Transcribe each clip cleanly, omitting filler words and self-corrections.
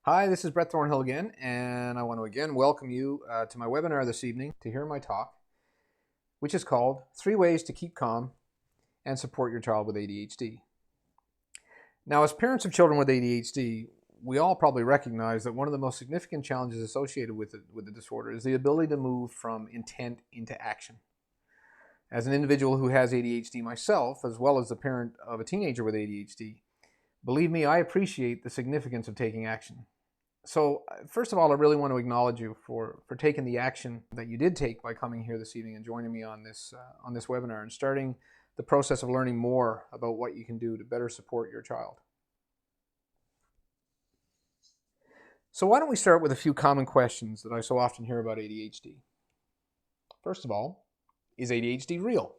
Hi, this is Brett Thornhill again, and I want to again welcome you to my webinar this evening to hear my talk, which is called 3 Ways to Keep Calm and Support Your Child with ADHD. Now, as parents of children with ADHD, we all probably recognize that one of the most significant challenges associated with the disorder is the ability to move from intent into action. As an individual who has ADHD myself, as well as the parent of a teenager with ADHD, believe me, I appreciate the significance of taking action. So first of all, I really want to acknowledge you for taking the action that you did take by coming here this evening and joining me on this webinar and starting the process of learning more about what you can do to better support your child. So why don't we start with a few common questions that I so often hear about ADHD. First of all, is ADHD real?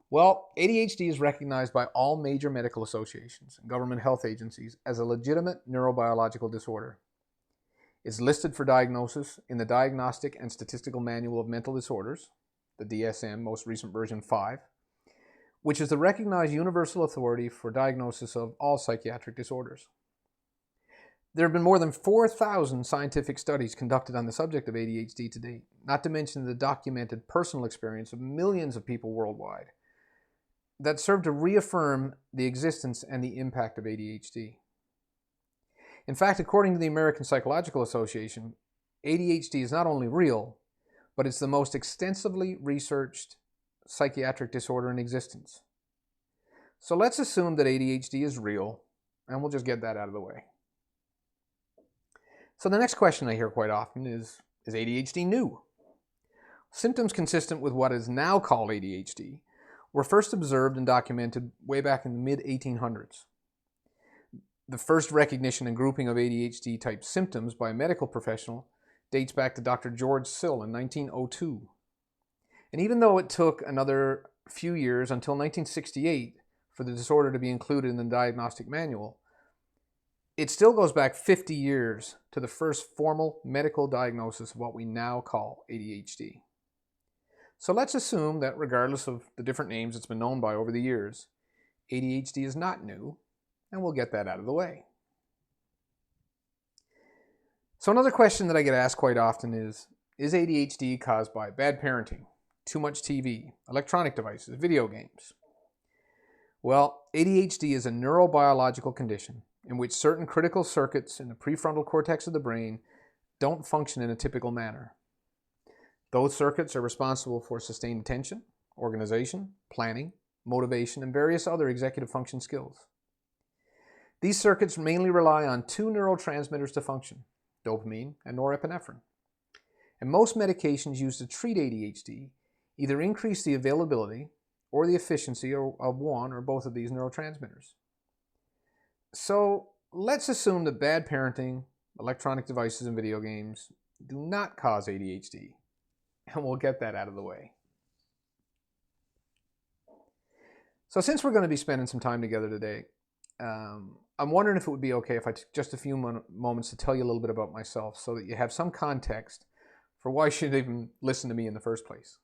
Well, ADHD is recognized by all major medical associations and government health agencies as a legitimate neurobiological disorder. It's listed for diagnosis in the Diagnostic and Statistical Manual of Mental Disorders, the DSM, most recent version 5, which is the recognized universal authority for diagnosis of all psychiatric disorders. There have been more than 4,000 scientific studies conducted on the subject of ADHD to date, not to mention the documented personal experience of millions of people worldwide that serve to reaffirm the existence and the impact of ADHD. In fact, according to the American Psychological Association, ADHD is not only real, but it's the most extensively researched psychiatric disorder in existence. So let's assume that ADHD is real, and we'll just get that out of the way. So the next question I hear quite often is ADHD new? Symptoms consistent with what is now called ADHD were first observed and documented way back in the mid-1800s. The first recognition and grouping of ADHD-type symptoms by a medical professional dates back to Dr. George Sill in 1902. And even though it took another few years until 1968 for the disorder to be included in the diagnostic manual, it still goes back 50 years to the first formal medical diagnosis of what we now call ADHD. So let's assume that regardless of the different names it's been known by over the years, ADHD is not new, and we'll get that out of the way. So another question that I get asked quite often is ADHD caused by bad parenting, too much TV, electronic devices, video games? Well, ADHD is a neurobiological condition in which certain critical circuits in the prefrontal cortex of the brain don't function in a typical manner. Those circuits are responsible for sustained attention, organization, planning, motivation, and various other executive function skills. These circuits mainly rely on 2 neurotransmitters to function, dopamine and norepinephrine. And most medications used to treat ADHD either increase the availability or the efficiency of one or both of these neurotransmitters. So let's assume that bad parenting, electronic devices, and video games do not cause ADHD. And we'll get that out of the way. So since we're going to be spending some time together today, I'm wondering if it would be okay if I took just a few moments to tell you a little bit about myself so that you have some context for why you should even listen to me in the first place.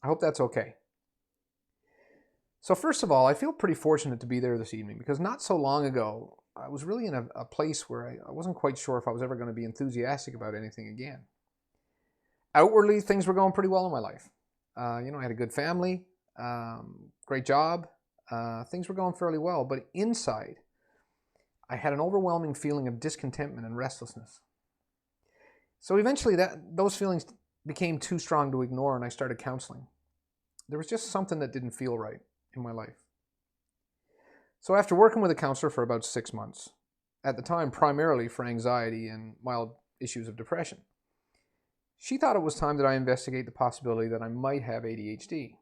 I hope that's okay. So first of all, I feel pretty fortunate to be there this evening because not so long ago, I was really in a place where I wasn't quite sure if I was ever going to be enthusiastic about anything again. Outwardly, things were going pretty well in my life. I had a good family, great job. Things were going fairly well, but inside, I had an overwhelming feeling of discontentment and restlessness. So eventually, those feelings became too strong to ignore, and I started counseling. There was just something that didn't feel right in my life. So after working with a counselor for about 6 months, at the time primarily for anxiety and mild issues of depression, she thought it was time that I investigate the possibility that I might have ADHD.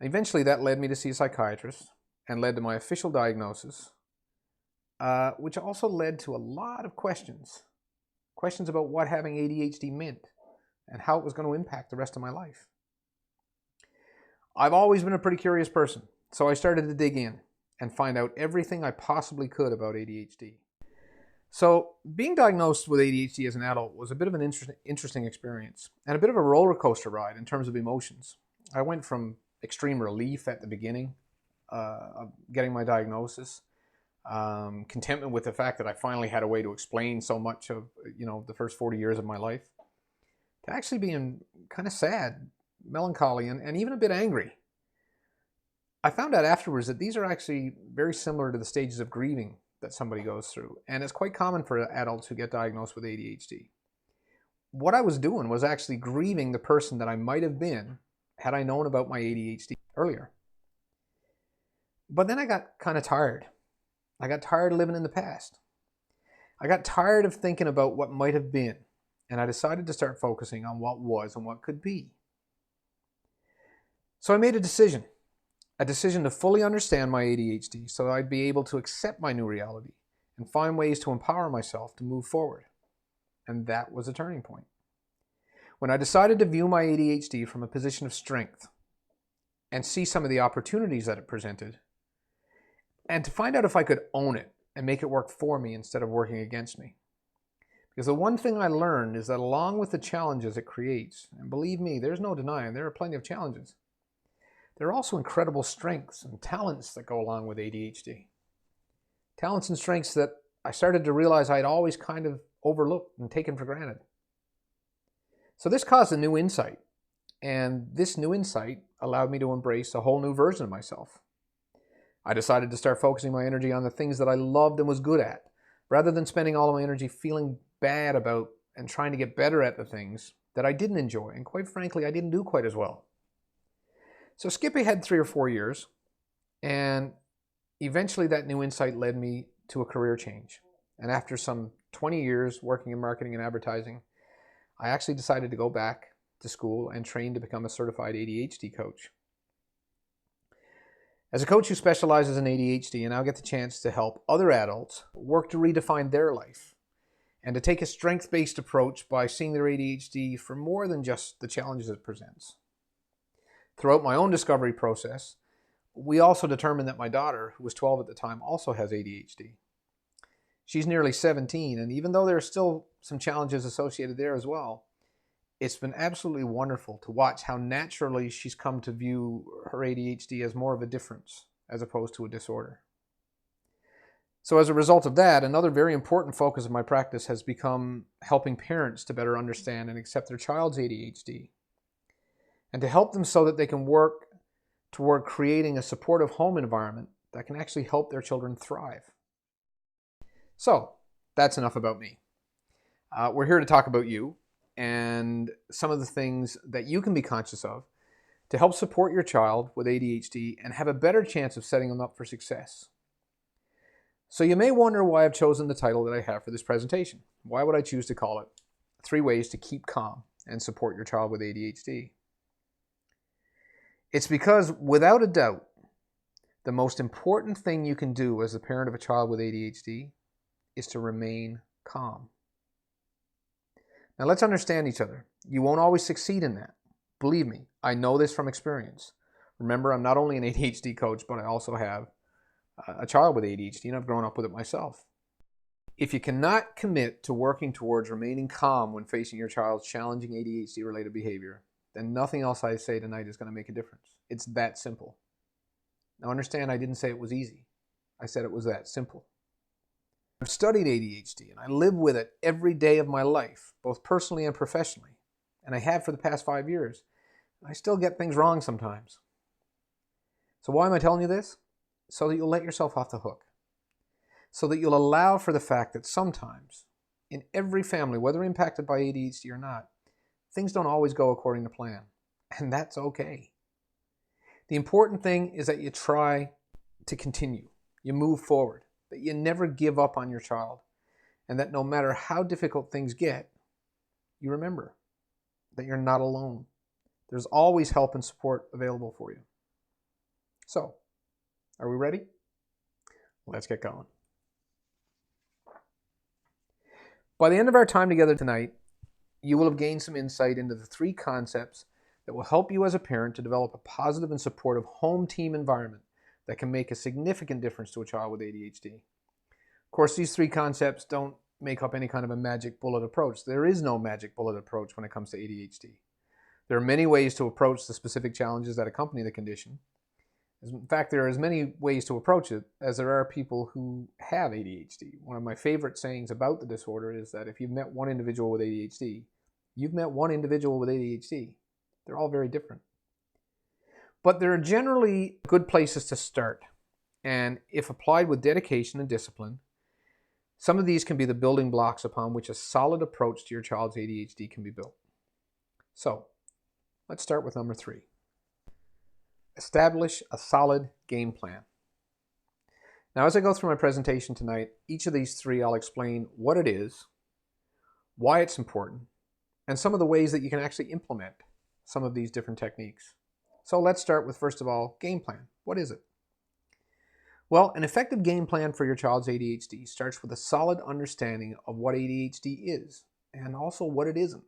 Eventually, that led me to see a psychiatrist and led to my official diagnosis, which also led to a lot of questions about what having ADHD meant and how it was going to impact the rest of my life. I've always been a pretty curious person, so I started to dig in and find out everything I possibly could about ADHD. So being diagnosed with ADHD as an adult was a bit of an interesting experience and a bit of a roller coaster ride in terms of emotions. I went from extreme relief at the beginning of getting my diagnosis contentment with the fact that I finally had a way to explain so much of, the first 40 years of my life, to actually being kind of sad, melancholy, and even a bit angry. I found out afterwards that these are actually very similar to the stages of grieving that somebody goes through. And it's quite common for adults who get diagnosed with ADHD. What I was doing was actually grieving the person that I might have been had I known about my ADHD earlier. But then I got kind of tired. I got tired of living in the past. I got tired of thinking about what might have been. And I decided to start focusing on what was and what could be. So I made a decision to fully understand my ADHD so that I'd be able to accept my new reality and find ways to empower myself to move forward. And that was a turning point. When I decided to view my ADHD from a position of strength and see some of the opportunities that it presented, and to find out if I could own it and make it work for me instead of working against me. Because the one thing I learned is that along with the challenges it creates, and believe me, there's no denying there are plenty of challenges, there are also incredible strengths and talents that go along with ADHD. Talents and strengths that I started to realize I'd always kind of overlooked and taken for granted. So this caused a new insight, and this new insight allowed me to embrace a whole new version of myself. I decided to start focusing my energy on the things that I loved and was good at, rather than spending all of my energy feeling bad about and trying to get better at the things that I didn't enjoy, and quite frankly, I didn't do quite as well. So skip ahead 3 or 4 years, and eventually that new insight led me to a career change. And after some 20 years working in marketing and advertising, I actually decided to go back to school and train to become a certified ADHD coach. As a coach who specializes in ADHD, I now get the chance to help other adults work to redefine their life and to take a strength-based approach by seeing their ADHD for more than just the challenges it presents. Throughout my own discovery process, we also determined that my daughter, who was 12 at the time, also has ADHD. She's nearly 17, and even though there are still some challenges associated there as well, it's been absolutely wonderful to watch how naturally she's come to view her ADHD as more of a difference as opposed to a disorder. So as a result of that, another very important focus of my practice has become helping parents to better understand and accept their child's ADHD, and to help them so that they can work toward creating a supportive home environment that can actually help their children thrive. So that's enough about me. We're here to talk about you and some of the things that you can be conscious of to help support your child with ADHD and have a better chance of setting them up for success. So you may wonder why I've chosen the title that I have for this presentation. Why would I choose to call it 3 Ways to Keep Calm and Support Your Child with ADHD? It's because, without a doubt, the most important thing you can do as a parent of a child with ADHD is to remain calm. Now let's understand each other. You won't always succeed in that. Believe me, I know this from experience. Remember, I'm not only an ADHD coach, but I also have a child with ADHD, and I've grown up with it myself. If you cannot commit to working towards remaining calm when facing your child's challenging ADHD-related behavior, then nothing else I say tonight is going to make a difference. It's that simple. Now understand, I didn't say it was easy. I said it was that simple. I've studied ADHD, and I live with it every day of my life, both personally and professionally. And I have for the past 5 years. I still get things wrong sometimes. So why am I telling you this? So that you'll let yourself off the hook. So that you'll allow for the fact that sometimes, in every family, whether impacted by ADHD or not, things don't always go according to plan. And that's okay. The important thing is that you try to continue. You move forward. That you never give up on your child. And that no matter how difficult things get, you remember that you're not alone. There's always help and support available for you. So, are we ready? Let's get going. By the end of our time together tonight, you will have gained some insight into the 3 concepts that will help you as a parent to develop a positive and supportive home team environment that can make a significant difference to a child with ADHD. Of course, these 3 concepts don't make up any kind of a magic bullet approach. There is no magic bullet approach when it comes to ADHD. There are many ways to approach the specific challenges that accompany the condition, In fact, there are as many ways to approach it as there are people who have ADHD. One of my favorite sayings about the disorder is that if you've met one individual with ADHD, you've met one individual with ADHD. They're all very different. But there are generally good places to start. And if applied with dedication and discipline, some of these can be the building blocks upon which a solid approach to your child's ADHD can be built. So, let's start with number 3. Establish a solid game plan. Now, as I go through my presentation tonight, each of these 3 I'll explain what it is, why it's important, and some of the ways that you can actually implement some of these different techniques. So let's start with, first of all, game plan. What is it? Well, an effective game plan for your child's ADHD starts with a solid understanding of what ADHD is and also what it isn't.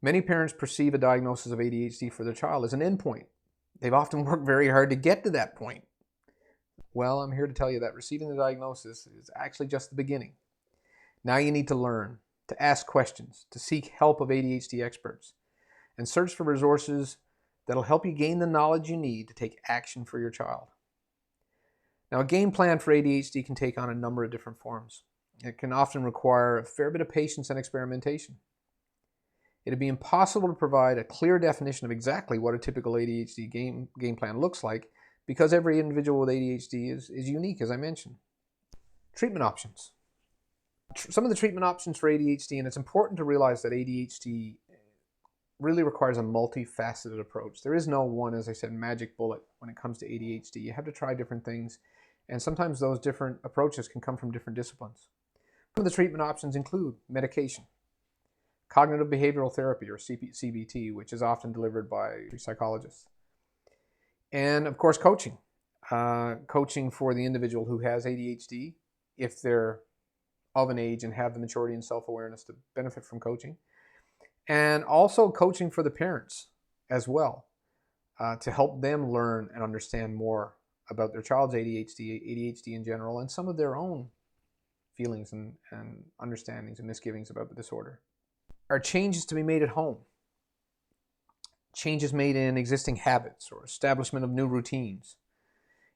Many parents perceive a diagnosis of ADHD for their child as an endpoint. They've often worked very hard to get to that point. Well, I'm here to tell you that receiving the diagnosis is actually just the beginning. Now you need to learn, to ask questions, to seek help of ADHD experts, and search for resources that'll help you gain the knowledge you need to take action for your child. Now, a game plan for ADHD can take on a number of different forms. It can often require a fair bit of patience and experimentation. It'd be impossible to provide a clear definition of exactly what a typical ADHD game plan looks like because every individual with ADHD is unique, as I mentioned. Treatment options. Some of the treatment options for ADHD, and it's important to realize that ADHD really requires a multifaceted approach. There is no one, as I said, magic bullet when it comes to ADHD. You have to try different things, and sometimes those different approaches can come from different disciplines. Some of the treatment options include medication, cognitive behavioral therapy, or CBT, which is often delivered by psychologists. And of course, coaching. Coaching for the individual who has ADHD, if they're of an age and have the maturity and self-awareness to benefit from coaching. And also coaching for the parents as well, to help them learn and understand more about their child's ADHD in general, and some of their own feelings and understandings and misgivings about the disorder. Are changes to be made at home? Changes made in existing habits or establishment of new routines,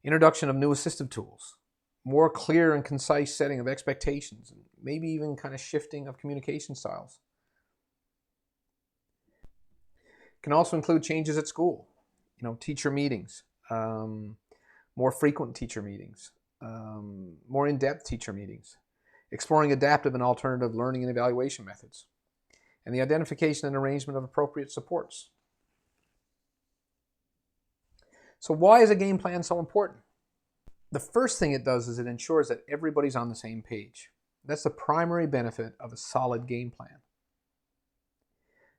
introduction of new assistive tools, more clear and concise setting of expectations, and maybe even kind of shifting of communication styles. It can also include changes at school, teacher meetings, more frequent teacher meetings, more in-depth teacher meetings, exploring adaptive and alternative learning and evaluation methods, and the identification and arrangement of appropriate supports. So why is a game plan so important? The first thing it does is it ensures that everybody's on the same page. That's the primary benefit of a solid game plan.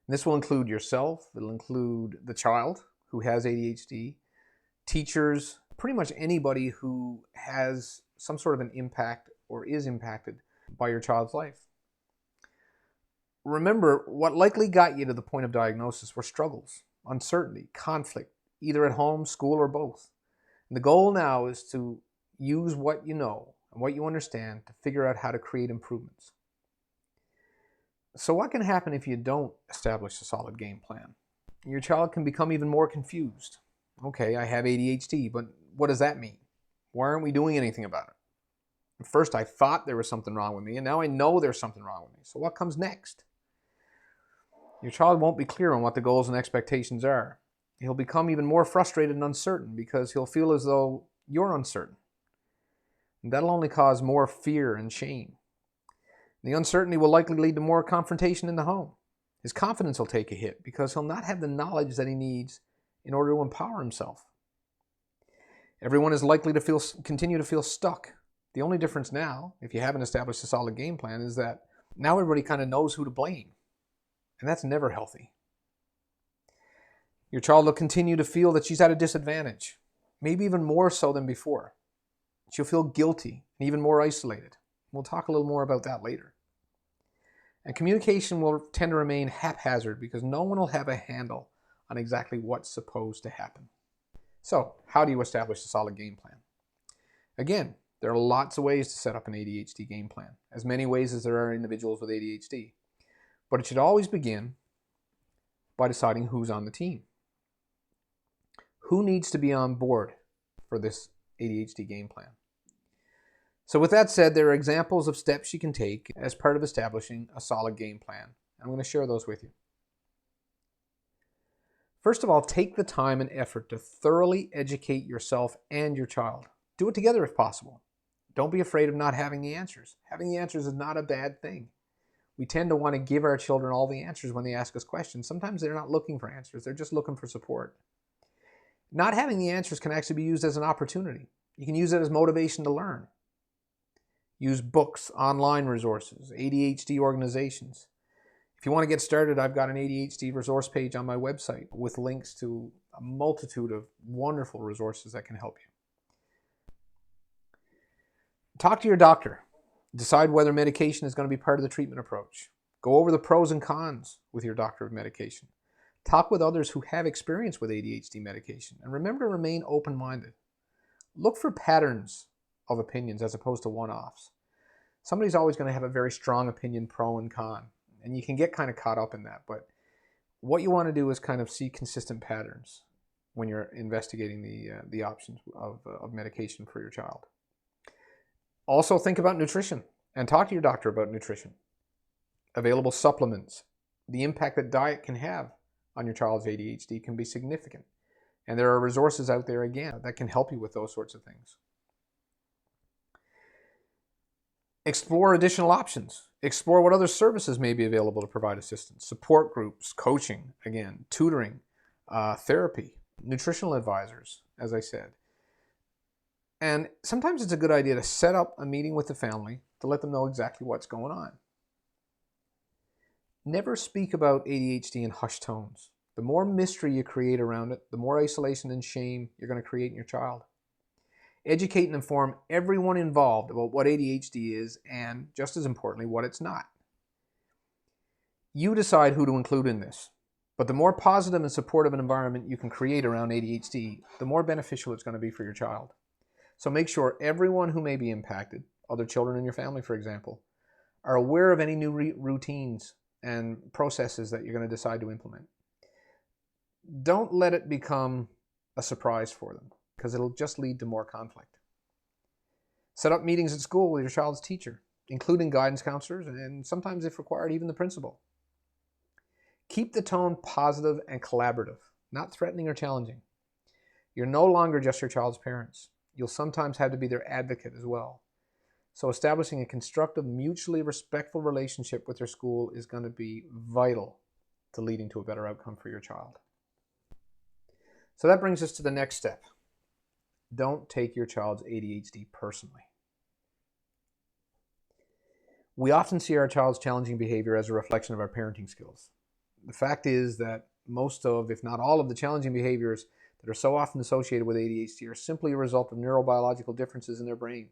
And this will include yourself, it'll include the child who has ADHD, teachers, pretty much anybody who has some sort of an impact or is impacted by your child's life. Remember, what likely got you to the point of diagnosis were struggles, uncertainty, conflict, either at home, school, or both. And the goal now is to use what you know and what you understand to figure out how to create improvements. So what can happen if you don't establish a solid game plan? Your child can become even more confused. Okay, I have ADHD, but what does that mean? Why aren't we doing anything about it? First, I thought there was something wrong with me, and now I know there's something wrong with me. So what comes next? Your child won't be clear on what the goals and expectations are. He'll become even more frustrated and uncertain because he'll feel as though you're uncertain. And that'll only cause more fear and shame. The uncertainty will likely lead to more confrontation in the home. His confidence will take a hit because he'll not have the knowledge that he needs in order to empower himself. Everyone is likely to continue to feel stuck. The only difference now, if you haven't established a solid game plan, is that now everybody kind of knows who to blame. And that's never healthy. Your child will continue to feel that she's at a disadvantage, maybe even more so than before. She'll feel guilty and even more isolated. We'll talk a little more about that later. And communication will tend to remain haphazard because no one will have a handle on exactly what's supposed to happen. So, how do you establish a solid game plan? Again, there are lots of ways to set up an ADHD game plan, as many ways as there are individuals with ADHD. But it should always begin by deciding who's on the team. Who needs to be on board for this ADHD game plan? So with that said, there are examples of steps you can take as part of establishing a solid game plan. I'm going to share those with you. First of all, take the time and effort to thoroughly educate yourself and your child. Do it together if possible. Don't be afraid of not having the answers. Having the answers is not a bad thing. We tend to want to give our children all the answers when they ask us questions. Sometimes they're not looking for answers. They're just looking for support. Not having the answers can actually be used as an opportunity. You can use it as motivation to learn. Use books, online resources, ADHD organizations. If you want to get started, I've got an ADHD resource page on my website with links to a multitude of wonderful resources that can help you. Talk to your doctor. Decide whether medication is going to be part of the treatment approach. Go over the pros and cons with your doctor of medication. Talk with others who have experience with ADHD medication. And remember to remain open-minded. Look for patterns of opinions as opposed to one-offs. Somebody's always going to have a very strong opinion, pro and con. And you can get kind of caught up in that. But what you want to do is kind of see consistent patterns when you're investigating the options of medication for your child. Also think about nutrition and talk to your doctor about nutrition. Available supplements. The impact that diet can have on your child's ADHD can be significant. And there are resources out there, again, that can help you with those sorts of things. Explore additional options. Explore what other services may be available to provide assistance. Support groups, coaching, again, tutoring, therapy, nutritional advisors, as I said. And sometimes it's a good idea to set up a meeting with the family to let them know exactly what's going on. Never speak about ADHD in hushed tones. The more mystery you create around it, the more isolation and shame you're going to create in your child. Educate and inform everyone involved about what ADHD is and, just as importantly, what it's not. You decide who to include in this, but the more positive and supportive an environment you can create around ADHD, the more beneficial it's going to be for your child. So make sure everyone who may be impacted, other children in your family, for example, are aware of any new routines and processes that you're going to decide to implement. Don't let it become a surprise for them, because it'll just lead to more conflict. Set up meetings at school with your child's teacher, including guidance counselors and sometimes, if required, even the principal. Keep the tone positive and collaborative, not threatening or challenging. You're no longer just your child's parents. You'll sometimes have to be their advocate as well. So establishing a constructive, mutually respectful relationship with your school is going to be vital to leading to a better outcome for your child. So that brings us to the next step. Don't take your child's ADHD personally. We often see our child's challenging behavior as a reflection of our parenting skills. The fact is that most of, if not all of, the challenging behaviors that are so often associated with ADHD are simply a result of neurobiological differences in their brain.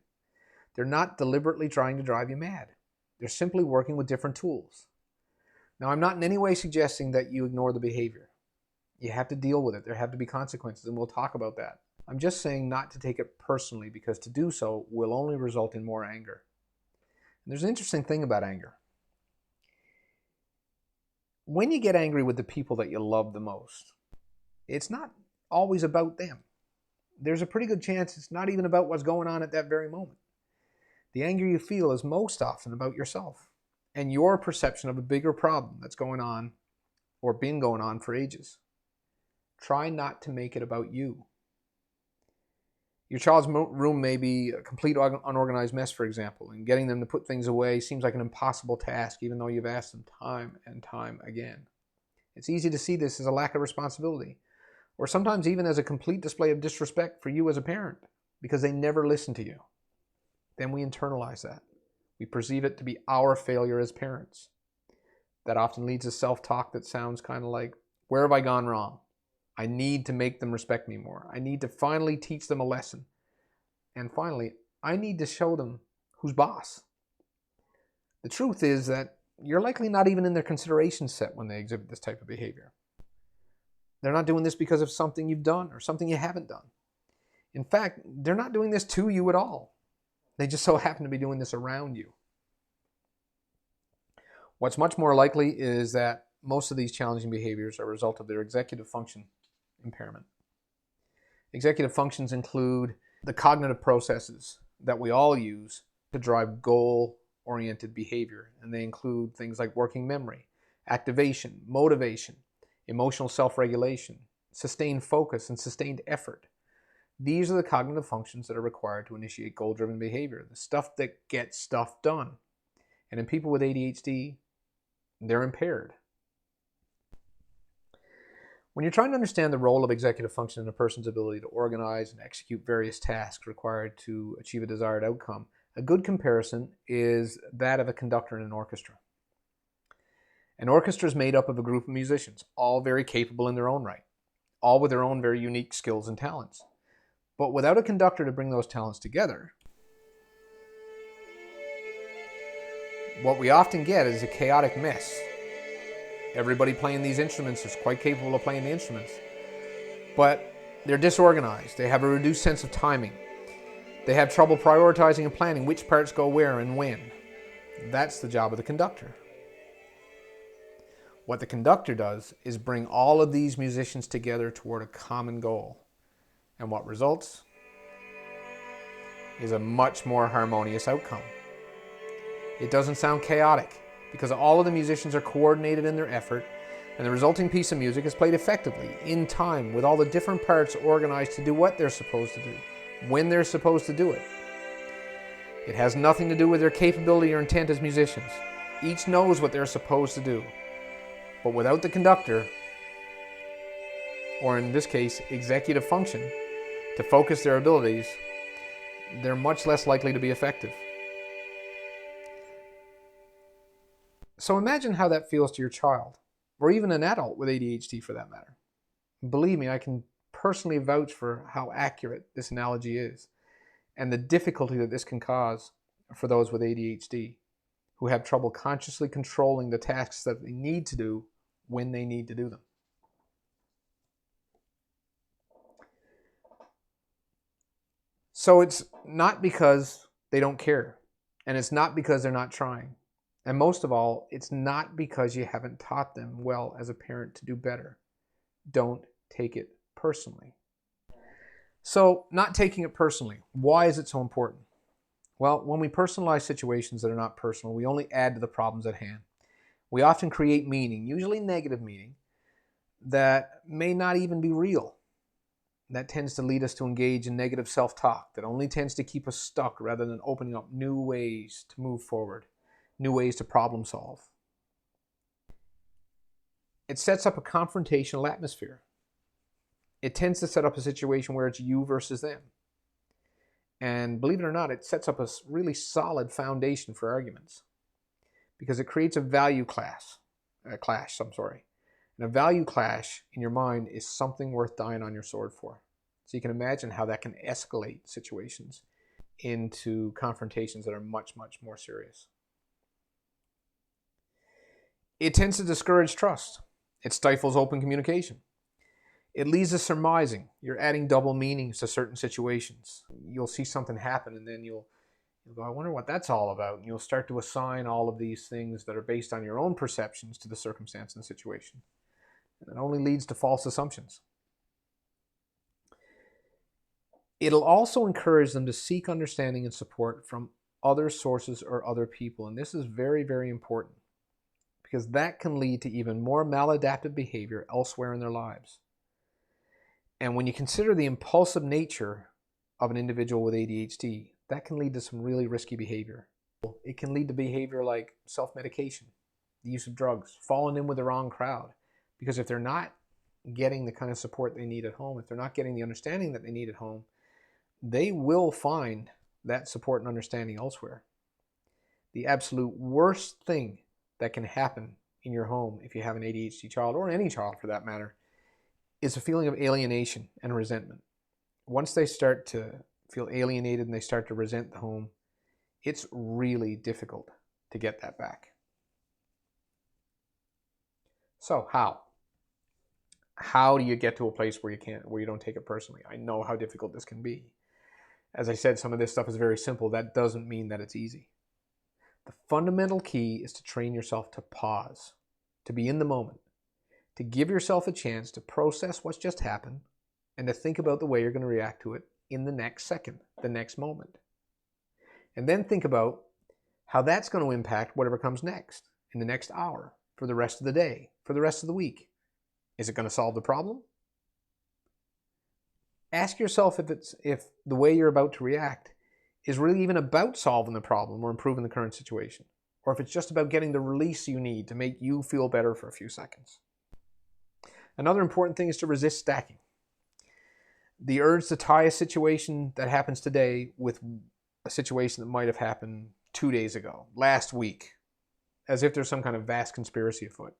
They're not deliberately trying to drive you mad. They're simply working with different tools. Now, I'm not in any way suggesting that you ignore the behavior. You have to deal with it. There have to be consequences, and we'll talk about that. I'm just saying not to take it personally, because to do so will only result in more anger. And there's an interesting thing about anger. When you get angry with the people that you love the most, it's not always about them. There's a pretty good chance it's not even about what's going on at that very moment. The anger you feel is most often about yourself and your perception of a bigger problem that's going on or been going on for ages. Try not to make it about you. Your child's room may be a complete unorganized mess, for example, and getting them to put things away seems like an impossible task, even though you've asked them time and time again. It's easy to see this as a lack of responsibility, or sometimes even as a complete display of disrespect for you as a parent, because they never listen to you. Then we internalize that. We perceive it to be our failure as parents. That often leads to self-talk that sounds kind of like, where have I gone wrong? I need to make them respect me more. I need to finally teach them a lesson. And finally, I need to show them who's boss. The truth is that you're likely not even in their consideration set when they exhibit this type of behavior. They're not doing this because of something you've done or something you haven't done. In fact, they're not doing this to you at all. They just so happen to be doing this around you. What's much more likely is that most of these challenging behaviors are a result of their executive function impairment. Executive functions include the cognitive processes that we all use to drive goal-oriented behavior, and they include things like working memory, activation, motivation, emotional self-regulation, sustained focus, and sustained effort. These are the cognitive functions that are required to initiate goal-driven behavior, the stuff that gets stuff done. And in people with ADHD, they're impaired. When you're trying to understand the role of executive function in a person's ability to organize and execute various tasks required to achieve a desired outcome, a good comparison is that of a conductor in an orchestra. An orchestra is made up of a group of musicians, all very capable in their own right, all with their own very unique skills and talents. But without a conductor to bring those talents together, what we often get is a chaotic mess. Everybody playing these instruments is quite capable of playing the instruments, but they're disorganized. They have a reduced sense of timing. They have trouble prioritizing and planning which parts go where and when. That's the job of the conductor. What the conductor does is bring all of these musicians together toward a common goal. And what results is a much more harmonious outcome. It doesn't sound chaotic because all of the musicians are coordinated in their effort, and the resulting piece of music is played effectively, in time, with all the different parts organized to do what they're supposed to do, when they're supposed to do it. It has nothing to do with their capability or intent as musicians. Each knows what they're supposed to do. But without the conductor, or in this case, executive function, to focus their abilities, they're much less likely to be effective. So imagine how that feels to your child, or even an adult with ADHD for that matter. Believe me, I can personally vouch for how accurate this analogy is, and the difficulty that this can cause for those with ADHD who have trouble consciously controlling the tasks that they need to do when they need to do them. So it's not because they don't care, and it's not because they're not trying. And most of all, it's not because you haven't taught them well as a parent to do better. Don't take it personally. So, not taking it personally. Why is it so important? Well, when we personalize situations that are not personal, we only add to the problems at hand. We often create meaning, usually negative meaning, that may not even be real. That tends to lead us to engage in negative self-talk that only tends to keep us stuck rather than opening up new ways to move forward, new ways to problem solve. It sets up a confrontational atmosphere. It tends to set up a situation where it's you versus them. And believe it or not, it sets up a really solid foundation for arguments because it creates a value clash. And a value clash in your mind is something worth dying on your sword for. So you can imagine how that can escalate situations into confrontations that are much, much more serious. It tends to discourage trust. It stifles open communication. It leads to surmising. You're adding double meanings to certain situations. You'll see something happen and then you'll go, I wonder what that's all about. And you'll start to assign all of these things that are based on your own perceptions to the circumstance and situation. And it only leads to false assumptions. It'll also encourage them to seek understanding and support from other sources or other people. And this is very, very important because that can lead to even more maladaptive behavior elsewhere in their lives. And when you consider the impulsive nature of an individual with ADHD, that can lead to some really risky behavior. It can lead to behavior like self-medication, the use of drugs, falling in with the wrong crowd. Because if they're not getting the kind of support they need at home, if they're not getting the understanding that they need at home, they will find that support and understanding elsewhere. The absolute worst thing that can happen in your home if you have an ADHD child, or any child for that matter, is a feeling of alienation and resentment. Once they start to feel alienated and they start to resent the home, it's really difficult to get that back. So how? How do you get to a place where you don't take it personally? I know how difficult this can be. As I said, some of this stuff is very simple. That doesn't mean that it's easy. The fundamental key is to train yourself to pause, to be in the moment, to give yourself a chance to process what's just happened, and to think about the way you're going to react to it in the next second, the next moment. And then think about how that's going to impact whatever comes next, in the next hour, for the rest of the day, for the rest of the week. Is it going to solve the problem? Ask yourself if the way you're about to react is really even about solving the problem or improving the current situation, or if it's just about getting the release you need to make you feel better for a few seconds. Another important thing is to resist stacking. The urge to tie a situation that happens today with a situation that might have happened 2 days ago, last week, as if there's some kind of vast conspiracy afoot.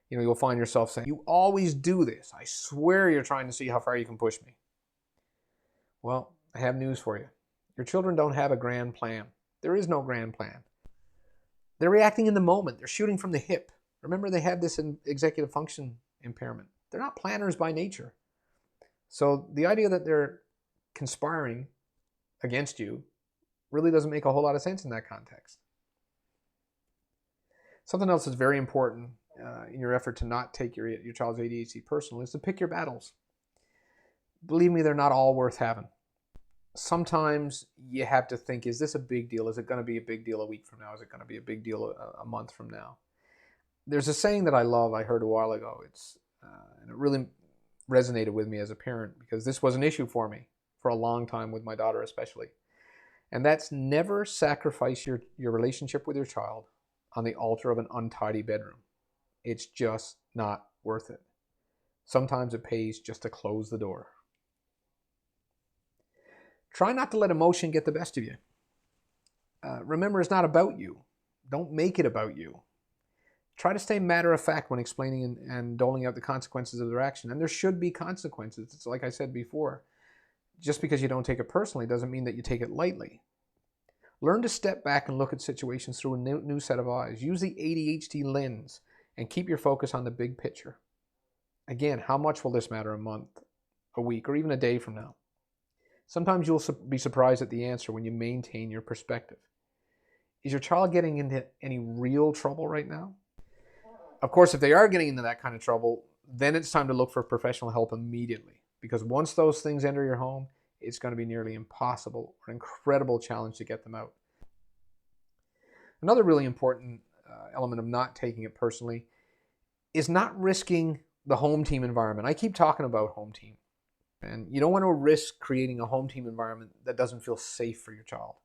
You'll find yourself saying, "You always do this. I swear you're trying to see how far you can push me." Well, I have news for you. Your children don't have a grand plan. There is no grand plan. They're reacting in the moment. They're shooting from the hip. Remember, they have this executive function impairment. They're not planners by nature. So the idea that they're conspiring against you really doesn't make a whole lot of sense in that context. Something else that's very important in your effort to not take your child's ADHD personal is to pick your battles. Believe me, they're not all worth having. Sometimes you have to think, is this a big deal? Is it going to be a big deal a week from now? Is it going to be a big deal a month from now? There's a saying that I love, I heard a while ago. And it really resonated with me as a parent because this was an issue for me for a long time with my daughter especially. And that's never sacrifice your relationship with your child on the altar of an untidy bedroom. It's just not worth it. Sometimes it pays just to close the door. Try not to let emotion get the best of you. Remember, it's not about you. Don't make it about you. Try to stay matter of fact when explaining and doling out the consequences of their action. And there should be consequences. It's like I said before. Just because you don't take it personally doesn't mean that you take it lightly. Learn to step back and look at situations through a new set of eyes. Use the ADHD lens and keep your focus on the big picture. Again, how much will this matter a month, a week, or even a day from now? Sometimes you'll be surprised at the answer when you maintain your perspective. Is your child getting into any real trouble right now? Of course, if they are getting into that kind of trouble, then it's time to look for professional help immediately. Because once those things enter your home, it's going to be nearly impossible or an incredible challenge to get them out. Another really important element of not taking it personally is not risking the home team environment. I keep talking about home team. And you don't want to risk creating a home team environment that doesn't feel safe for your child.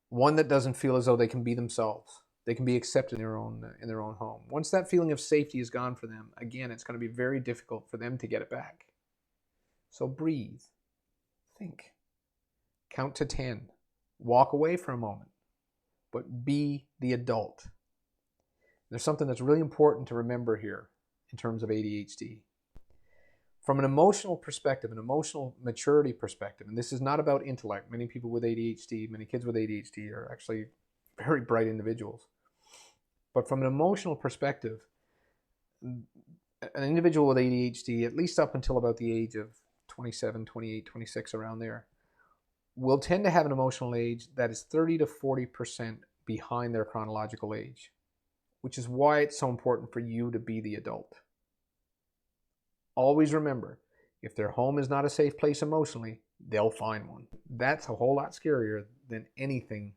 One that doesn't feel as though they can be themselves. They can be accepted in their own home. Once that feeling of safety is gone for them, again, it's going to be very difficult for them to get it back. So breathe. Think. Count to 10. Walk away for a moment. But be the adult. There's something that's really important to remember here in terms of ADHD. From an emotional perspective, an emotional maturity perspective, and this is not about intellect. Many people with ADHD, many kids with ADHD are actually very bright individuals. But from an emotional perspective, an individual with ADHD, at least up until about the age of 27, 28, 26, around there, will tend to have an emotional age that is 30 to 40% behind their chronological age, which is why it's so important for you to be the adult. Always remember, if their home is not a safe place emotionally, they'll find one. That's a whole lot scarier than anything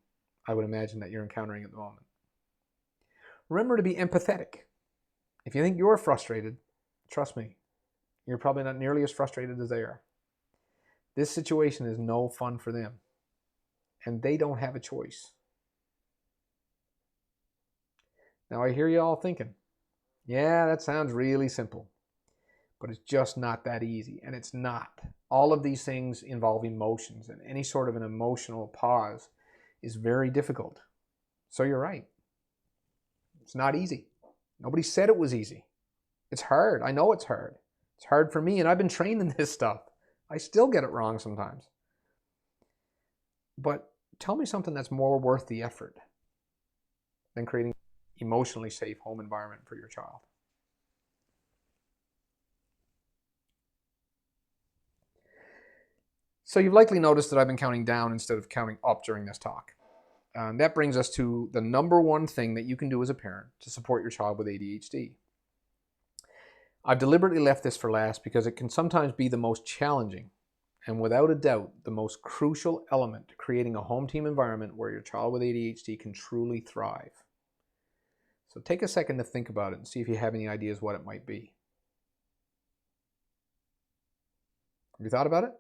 I would imagine that you're encountering at the moment. Remember to be empathetic. If you think you're frustrated, trust me, you're probably not nearly as frustrated as they are. This situation is no fun for them, and they don't have a choice. Now I hear you all thinking, yeah, that sounds really simple. But it's just not that easy, and it's not. All of these things involve emotions, and any sort of an emotional pause is very difficult. So you're right. It's not easy. Nobody said it was easy. It's hard. I know it's hard. It's hard for me, and I've been trained in this stuff. I still get it wrong sometimes. But tell me something that's more worth the effort than creating an emotionally safe home environment for your child. So you've likely noticed that I've been counting down instead of counting up during this talk. And that brings us to the number one thing that you can do as a parent to support your child with ADHD. I've deliberately left this for last because it can sometimes be the most challenging and without a doubt the most crucial element to creating a home team environment where your child with ADHD can truly thrive. So take a second to think about it and see if you have any ideas what it might be. Have you thought about it?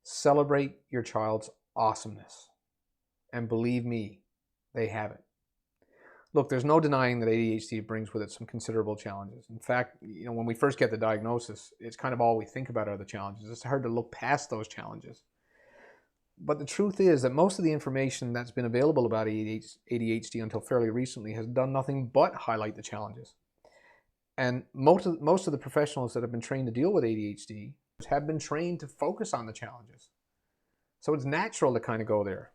Celebrate your child's awesomeness. And believe me, they have it. Look, there's no denying that ADHD brings with it some considerable challenges. In fact, when we first get the diagnosis, it's kind of all we think about are the challenges. It's hard to look past those challenges. But the truth is that most of the information that's been available about ADHD until fairly recently has done nothing but highlight the challenges. And most of the professionals that have been trained to deal with ADHD have been trained to focus on the challenges. So it's natural to kind of go there.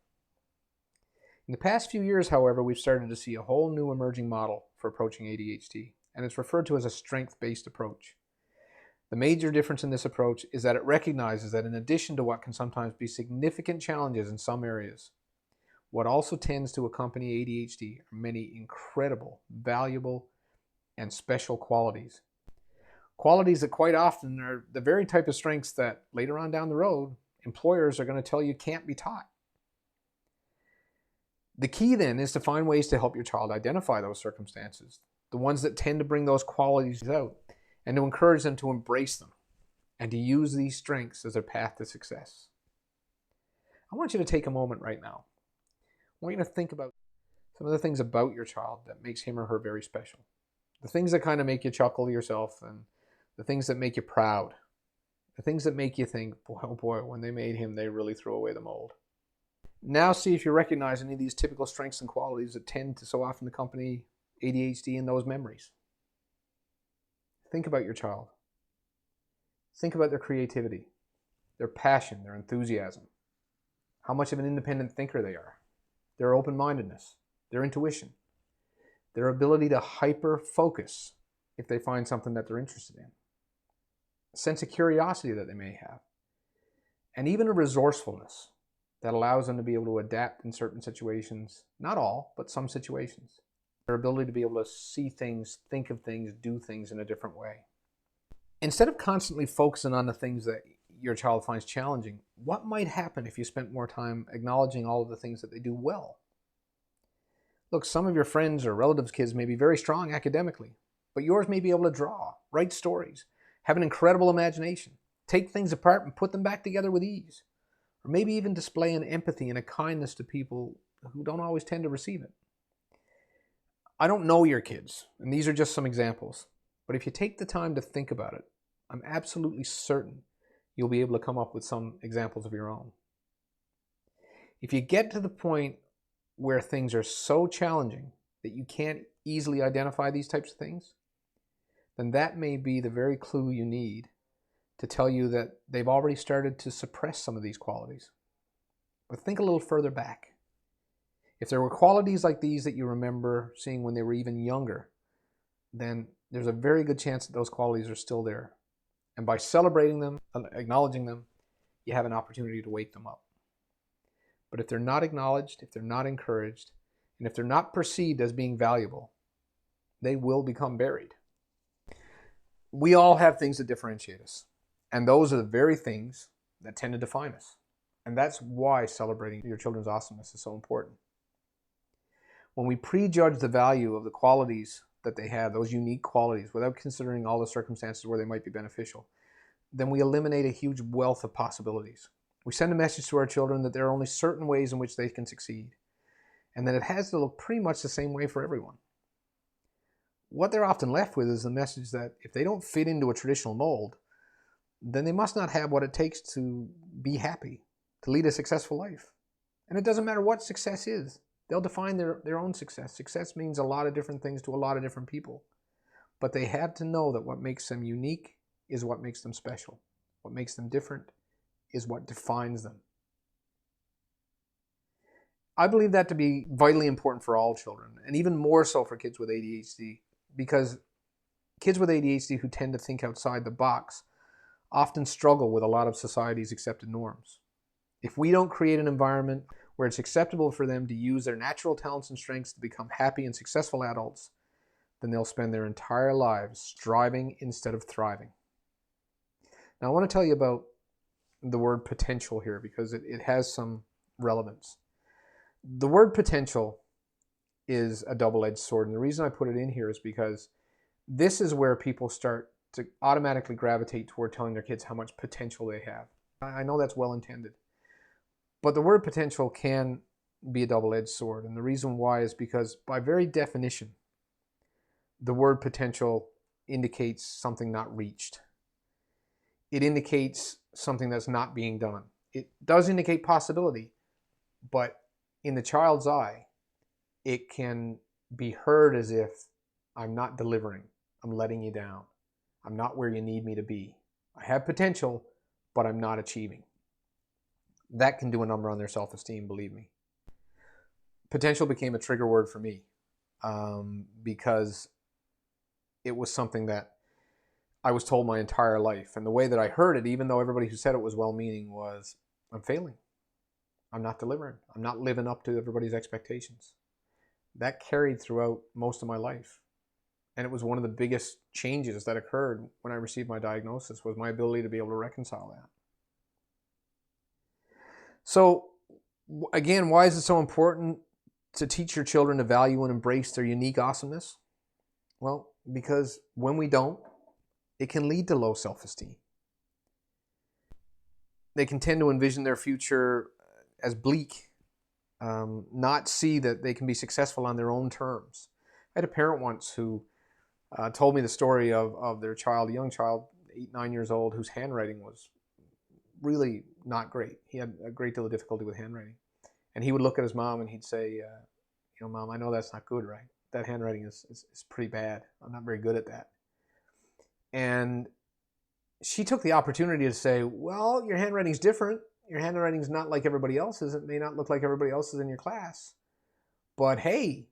In the past few years, however, we've started to see a whole new emerging model for approaching ADHD, and it's referred to as a strength-based approach. The major difference in this approach is that it recognizes that in addition to what can sometimes be significant challenges in some areas, what also tends to accompany ADHD are many incredible, valuable, and special qualities. Qualities that quite often are the very type of strengths that later on down the road, employers are going to tell you can't be taught. The key then is to find ways to help your child identify those circumstances, the ones that tend to bring those qualities out, and to encourage them to embrace them and to use these strengths as their path to success. I want you to take a moment right now. I want you to think about some of the things about your child that makes him or her very special. The things that kind of make you chuckle to yourself, and the things that make you proud. The things that make you think, boy, oh boy, when they made him, they really threw away the mold. Now see if you recognize any of these typical strengths and qualities that tend to so often accompany ADHD in those memories. Think about your child. Think about their creativity, their passion, their enthusiasm, how much of an independent thinker they are, their open-mindedness, their intuition, their ability to hyper-focus if they find something that they're interested in, a sense of curiosity that they may have, and even a resourcefulness that allows them to be able to adapt in certain situations, not all, but some situations. Their ability to be able to see things, think of things, do things in a different way. Instead of constantly focusing on the things that your child finds challenging, what might happen if you spent more time acknowledging all of the things that they do well? Look, some of your friends or relatives' kids may be very strong academically, but yours may be able to draw, write stories, have an incredible imagination, take things apart and put them back together with ease, or maybe even display an empathy and a kindness to people who don't always tend to receive it. I don't know your kids, and these are just some examples, but if you take the time to think about it, I'm absolutely certain you'll be able to come up with some examples of your own. If you get to the point where things are so challenging that you can't easily identify these types of things, then that may be the very clue you need to tell you that they've already started to suppress some of these qualities. But think a little further back. If there were qualities like these that you remember seeing when they were even younger, then there's a very good chance that those qualities are still there. And by celebrating them, acknowledging them, you have an opportunity to wake them up. But if they're not acknowledged, if they're not encouraged, and if they're not perceived as being valuable, they will become buried. We all have things that differentiate us. And those are the very things that tend to define us. And that's why celebrating your children's awesomeness is so important. When we prejudge the value of the qualities that they have, those unique qualities, without considering all the circumstances where they might be beneficial, then we eliminate a huge wealth of possibilities. We send a message to our children that there are only certain ways in which they can succeed, and that it has to look pretty much the same way for everyone. What they're often left with is the message that if they don't fit into a traditional mold, then they must not have what it takes to be happy, to lead a successful life. And it doesn't matter what success is. They'll define their own success. Success means a lot of different things to a lot of different people. But they have to know that what makes them unique is what makes them special. What makes them different is what defines them. I believe that to be vitally important for all children, and even more so for kids with ADHD, because kids with ADHD who tend to think outside the box often struggle with a lot of society's accepted norms. If we don't create an environment where it's acceptable for them to use their natural talents and strengths to become happy and successful adults, then they'll spend their entire lives striving instead of thriving. Now, I want to tell you about the word potential here because it has some relevance. The word potential is a double-edged sword, and the reason I put it in here is because this is where people start to automatically gravitate toward telling their kids how much potential they have. I know that's well intended, but the word potential can be a double-edged sword, and the reason why is because by very definition, the word potential indicates something not reached. It indicates something that's not being done. It does indicate possibility, but in the child's eye, it can be heard as if I'm not delivering, I'm letting you down, I'm not where you need me to be. I have potential, but I'm not achieving. That can do a number on their self-esteem, believe me. Potential became a trigger word for me because it was something that I was told my entire life. And the way that I heard it, even though everybody who said it was well-meaning, was I'm failing. I'm not delivering. I'm not living up to everybody's expectations. That carried throughout most of my life. And it was one of the biggest changes that occurred when I received my diagnosis, was my ability to be able to reconcile that. So again, why is it so important to teach your children to value and embrace their unique awesomeness? Well, because when we don't, it can lead to low self-esteem. They can tend to envision their future as bleak, not see that they can be successful on their own terms. I had a parent once who told me the story of their child, a young child, 8, 9 years old, whose handwriting was really not great. He had a great deal of difficulty with handwriting. And he would look at his mom and he'd say, Mom, I know that's not good, right? That handwriting is pretty bad. I'm not very good at that. And she took the opportunity to say, well, your handwriting's different. Your handwriting's not like everybody else's. It may not look like everybody else's in your class. But hey,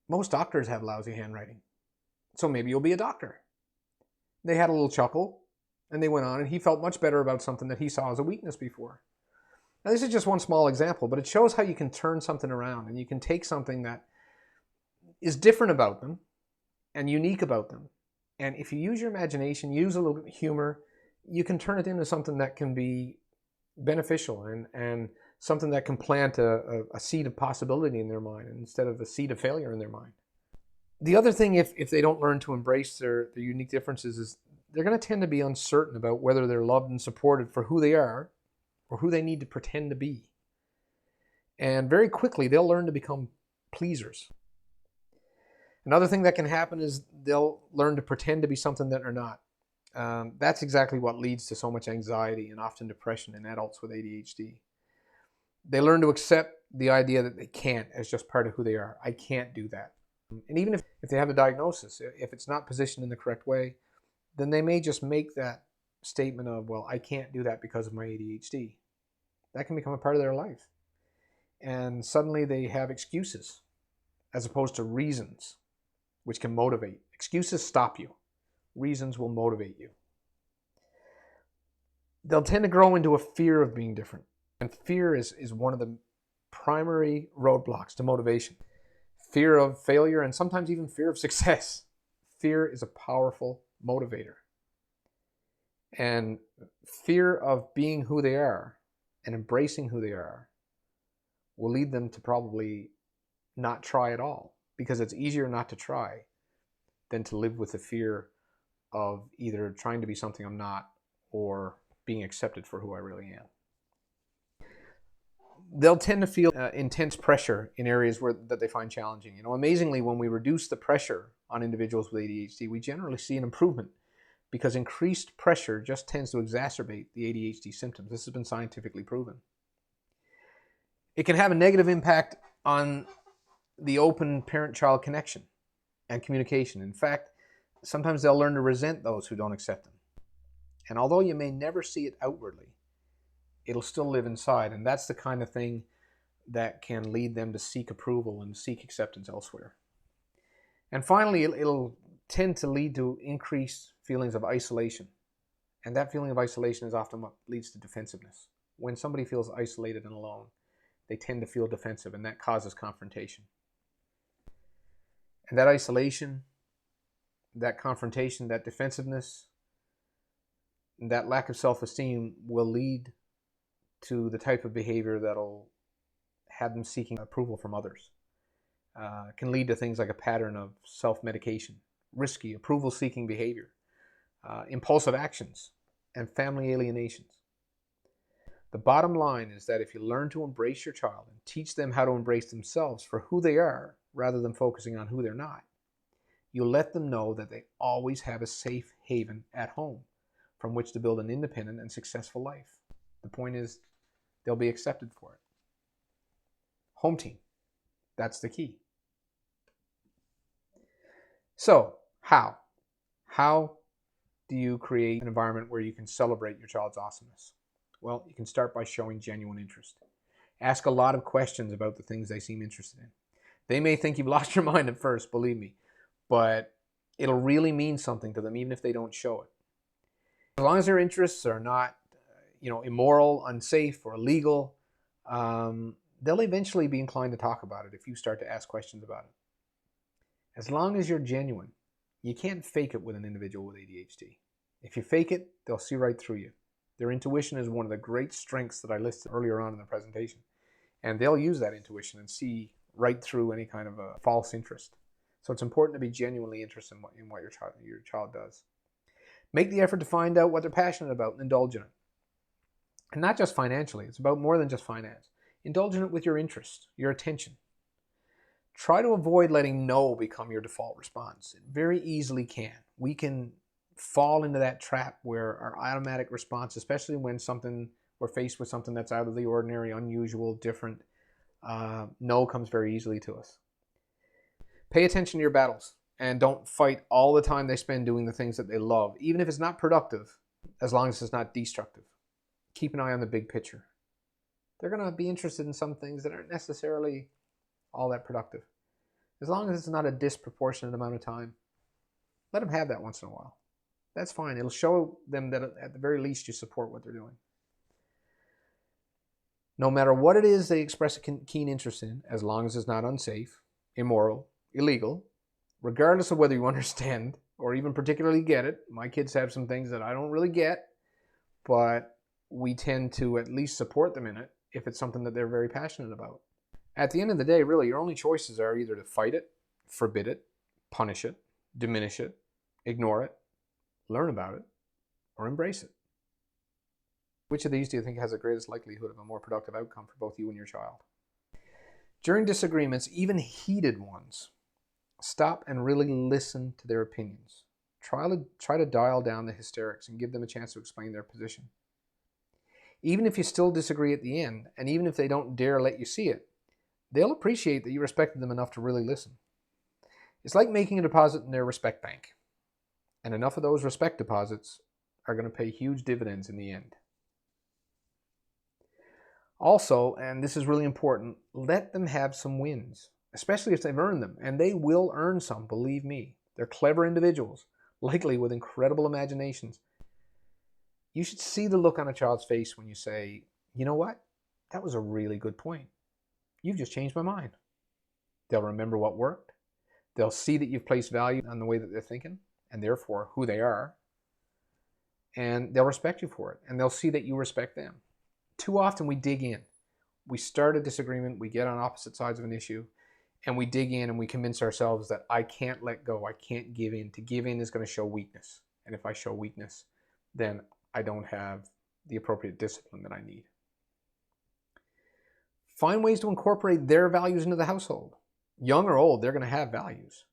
most doctors have lousy handwriting. So maybe you'll be a doctor. They had a little chuckle and they went on, and he felt much better about something that he saw as a weakness before. Now, this is just one small example, but it shows how you can turn something around and you can take something that is different about them and unique about them. And if you use your imagination, use a little bit of humor, you can turn it into something that can be beneficial and something that can plant a seed of possibility in their mind instead of a seed of failure in their mind. The other thing, if they don't learn to embrace their unique differences, is they're going to tend to be uncertain about whether they're loved and supported for who they are or who they need to pretend to be. And very quickly, they'll learn to become pleasers. Another thing that can happen is they'll learn to pretend to be something that they're not. That's exactly what leads to so much anxiety and often depression in adults with ADHD. They learn to accept the idea that they can't as just part of who they are. I can't do that. And even if they have a diagnosis, if it's not positioned in the correct way, then they may just make that statement of, well, I can't do that because of my ADHD. That can become a part of their life. And suddenly they have excuses as opposed to reasons, which can motivate. Excuses stop you. Reasons will motivate you. They'll tend to grow into a fear of being different. And fear is one of the primary roadblocks to motivation. Fear of failure and sometimes even fear of success. Fear is a powerful motivator. And fear of being who they are and embracing who they are will lead them to probably not try at all, because it's easier not to try than to live with the fear of either trying to be something I'm not or being accepted for who I really am. They'll tend to feel intense pressure in areas that they find challenging. Amazingly, when we reduce the pressure on individuals with ADHD, we generally see an improvement, because increased pressure just tends to exacerbate the ADHD symptoms. This has been scientifically proven. It can have a negative impact on the open parent-child connection and communication. In fact, sometimes they'll learn to resent those who don't accept them. And although you may never see it outwardly, it'll still live inside. And that's the kind of thing that can lead them to seek approval and seek acceptance elsewhere. And finally, it'll tend to lead to increased feelings of isolation. And that feeling of isolation is often what leads to defensiveness. When somebody feels isolated and alone, they tend to feel defensive, and that causes confrontation. And that isolation that confrontation, that defensiveness, that lack of self-esteem will lead to the type of behavior that'll have them seeking approval from others. Can lead to things like a pattern of self-medication, risky, approval-seeking behavior, impulsive actions, and family alienations. The bottom line is that if you learn to embrace your child and teach them how to embrace themselves for who they are rather than focusing on who they're not, you'll let them know that they always have a safe haven at home from which to build an independent and successful life. The point is, they'll be accepted for it. Home team. That's the key. So, how? How do you create an environment where you can celebrate your child's awesomeness? Well, you can start by showing genuine interest. Ask a lot of questions about the things they seem interested in. They may think you've lost your mind at first, believe me, but it'll really mean something to them even if they don't show it. As long as their interests are not, immoral, unsafe, or illegal, they'll eventually be inclined to talk about it if you start to ask questions about it. As long as you're genuine, you can't fake it with an individual with ADHD. If you fake it, they'll see right through you. Their intuition is one of the great strengths that I listed earlier on in the presentation. And they'll use that intuition and see right through any kind of a false interest. So it's important to be genuinely interested in what your child does. Make the effort to find out what they're passionate about and indulge in it. And not just financially. It's about more than just finance. Indulge in it with your interest, your attention. Try to avoid letting no become your default response. It very easily can. We can fall into that trap where our automatic response, especially when we're faced with something that's out of the ordinary, unusual, different, no comes very easily to us. Pay attention to your battles and don't fight all the time they spend doing the things that they love, even if it's not productive, as long as it's not destructive. Keep an eye on the big picture. They're going to be interested in some things that aren't necessarily all that productive. As long as it's not a disproportionate amount of time, let them have that once in a while. That's fine. It'll show them that at the very least you support what they're doing. No matter what it is they express a keen interest in, as long as it's not unsafe, immoral, illegal, regardless of whether you understand or even particularly get it. My kids have some things that I don't really get, but we tend to at least support them in it if it's something that they're very passionate about. At the end of the day, really, your only choices are either to fight it, forbid it, punish it, diminish it, ignore it, learn about it, or embrace it. Which of these do you think has the greatest likelihood of a more productive outcome for both you and your child? During disagreements, even heated ones, stop and really listen to their opinions. Try to dial down the hysterics and give them a chance to explain their position. Even if you still disagree at the end, and even if they don't dare let you see it, they'll appreciate that you respected them enough to really listen. It's like making a deposit in their respect bank. And enough of those respect deposits are going to pay huge dividends in the end. Also, and this is really important, let them have some wins, especially if they've earned them. And they will earn some, believe me. They're clever individuals, likely with incredible imaginations. You should see the look on a child's face when you say, you know what? That was a really good point. You've just changed my mind. They'll remember what worked. They'll see that you've placed value on the way that they're thinking, and therefore who they are. And they'll respect you for it. And they'll see that you respect them. Too often we dig in. We start a disagreement, we get on opposite sides of an issue, and we dig in and we convince ourselves that I can't let go, I can't give in. To give in is going to show weakness. And if I show weakness, then I don't have the appropriate discipline that I need. Find ways to incorporate their values into the household. Young or old, they're going to have values.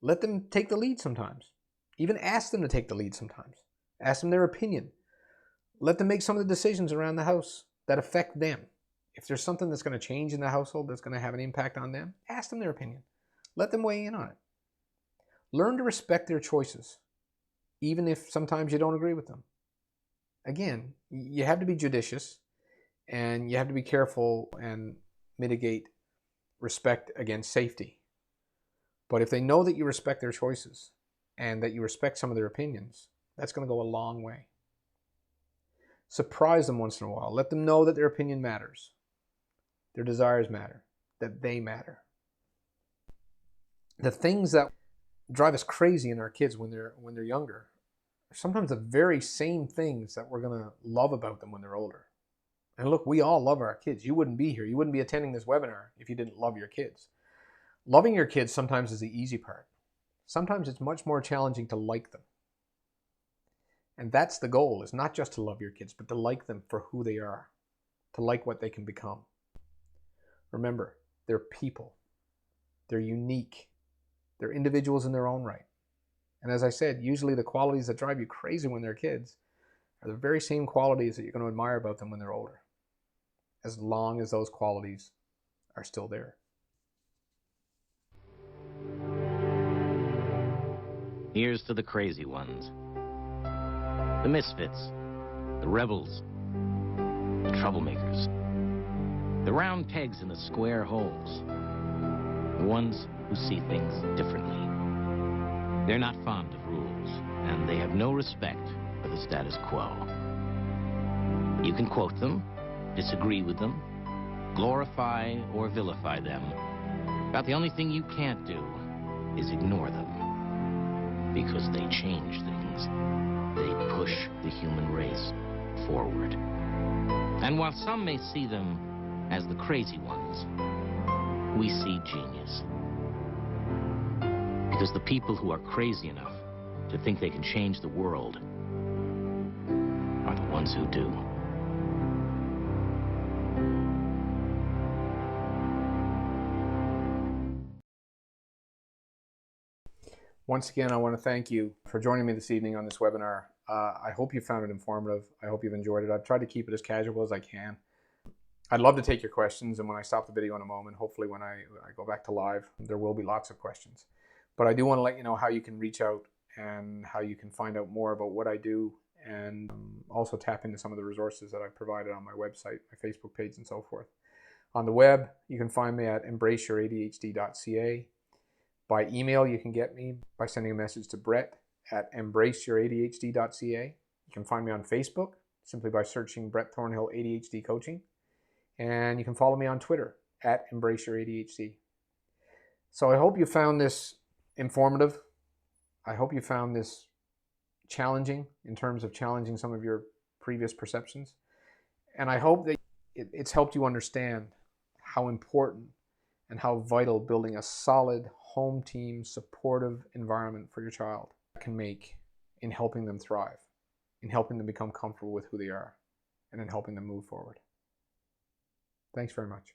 Let them take the lead sometimes. Even ask them to take the lead sometimes. Ask them their opinion. Let them make some of the decisions around the house that affect them. If there's something that's going to change in the household that's going to have an impact on them, ask them their opinion. Let them weigh in on it. Learn to respect their choices, even if sometimes you don't agree with them. Again, you have to be judicious and you have to be careful and mitigate respect against safety. But if they know that you respect their choices and that you respect some of their opinions, that's going to go a long way. Surprise them once in a while. Let them know that their opinion matters. Their desires matter. That they matter. The things that drive us crazy in our kids when they're younger are sometimes the very same things that we're going to love about them when they're older. And look, we all love our kids. You wouldn't be here. You wouldn't be attending this webinar if you didn't love your kids. Loving your kids sometimes is the easy part. Sometimes it's much more challenging to like them. And that's the goal, is not just to love your kids, but to like them for who they are, to like what they can become. Remember, they're people. They're unique. They're individuals in their own right. And as I said, usually the qualities that drive you crazy when they're kids are the very same qualities that you're going to admire about them when they're older, as long as those qualities are still there. Here's to the crazy ones, the misfits, the rebels, the troublemakers, the round pegs in the square holes, the ones who see things differently. They're not fond of rules, and they have no respect for the status quo. You can quote them, disagree with them, glorify or vilify them, but the only thing you can't do is ignore them, because they change things. They push the human race forward. And while some may see them as the crazy ones, we see genius. Because the people who are crazy enough to think they can change the world are the ones who do. Once again, I want to thank you for joining me this evening on this webinar. I hope you found it informative. I hope you've enjoyed it. I've tried to keep it as casual as I can. I'd love to take your questions, and when I stop the video in a moment, hopefully when I go back to live, there will be lots of questions. But I do want to let you know how you can reach out and how you can find out more about what I do, and also tap into some of the resources that I provided on my website, my Facebook page, and so forth. On the web, you can find me at embraceyouradhd.ca. By email, you can get me by sending a message to brett@embraceyouradhd.ca. You can find me on Facebook simply by searching Brett Thornhill ADHD Coaching. And you can follow me on Twitter @embraceyouradhd. So I hope you found this informative. I hope you found this challenging in terms of challenging some of your previous perceptions. And I hope that it's helped you understand how important and how vital building a solid home team supportive environment for your child can make in helping them thrive, in helping them become comfortable with who they are, and in helping them move forward. Thanks very much.